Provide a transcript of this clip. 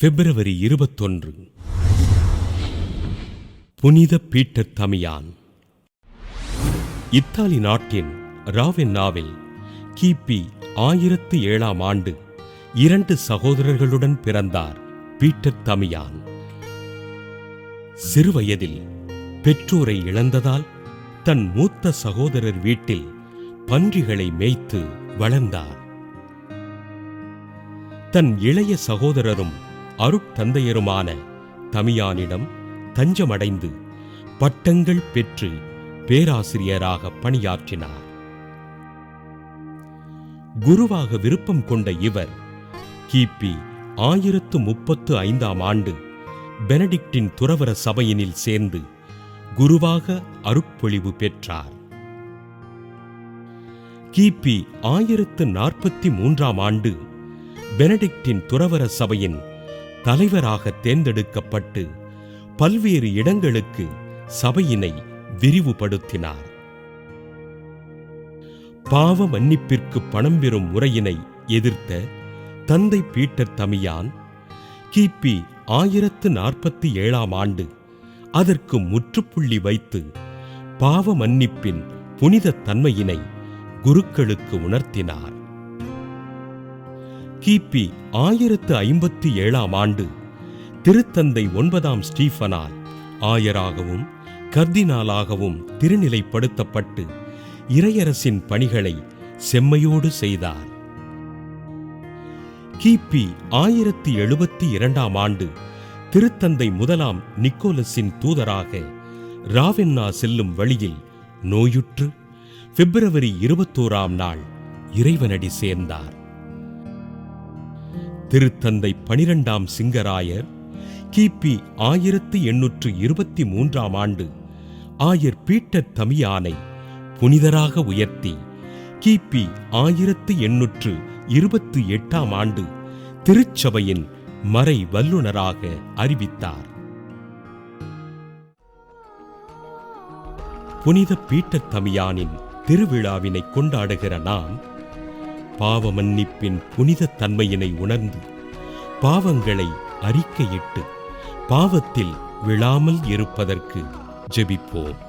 பிப்ரவரி 21 புனித Peter Damian. Italy நாட்டின் ராவென்னாவில் கிபி 1007ஆம் ஆண்டு 2 சகோதரர்களுடன் பிறந்தார் பீட்டர் தமியான். சிறுவயதில் பெற்றோரை இழந்ததால் தன் மூத்த சகோதரர் வீட்டில் பன்றிகளை மேய்த்து வளர்ந்தார். தன் இளைய சகோதரரும் அருட்தந்தையருமான தமியானிடம் தஞ்சமடைந்து பட்டங்கள் பெற்று பேராசிரியராக பணியாற்றினார். குருவாக விருப்பம் கொண்ட இவர் கிபி 1035ஆம் ஆண்டு பெனடிக்டின் துறவற சபையினில் சேர்ந்து குருவாக அருட்பொழிவு பெற்றார். கிபி 1043ஆம் ஆண்டு பெனடிக்டின் துறவற சபையின் தலைவராக தேர்ந்தெடுக்கப்பட்டு பல்வேறு இடங்களுக்கு சபையினை விரிவுபடுத்தினார். பாவ மன்னிப்பிற்கு பணம் பெறும் முறையினை எதிர்த்த தந்தை பீட்டர் தமியான் கிபி 1047ஆம் ஆண்டு அதற்கு முற்றுப்புள்ளி வைத்து பாவ மன்னிப்பின் புனித தன்மையினை குருக்களுக்கு உணர்த்தினார். கிபி 1057ஆம் ஆண்டு திருத்தந்தை 9ஆம் ஸ்டீஃபனால் ஆயராகவும் கர்தினாலாகவும் திருநிலைப்படுத்தப்பட்டு இறையரசின் பணிகளை செம்மையோடு செய்தார். கிபி 1072ஆம் ஆண்டு திருத்தந்தை 1ஆம் நிக்கோலஸின் தூதராக ராவென்னா செல்லும் வழியில் நோயுற்று பிப்ரவரி 21ஆம் நாள் இறைவனடி சேர்ந்தார். திருத்தந்தை 12ஆம் சிங்கராயர் கிபி 1823ஆம் ஆண்டு ஆயர் பீட்டர் தமியானை புனிதராக உயர்த்தி கிபி 1828ஆம் ஆண்டு திருச்சபையின் மறை வல்லுனராக அறிவித்தார். புனித பீட்டர் தமியானின் திருவிழாவினை கொண்டாடுகிற நாம் பாவ மன்னிப்பின் புனித தன்மையினை உணர்ந்து பாவங்களை அறிக்கையிட்டு பாவத்தில் விழாமல் இருப்பதற்கு ஜெபிப்போம்.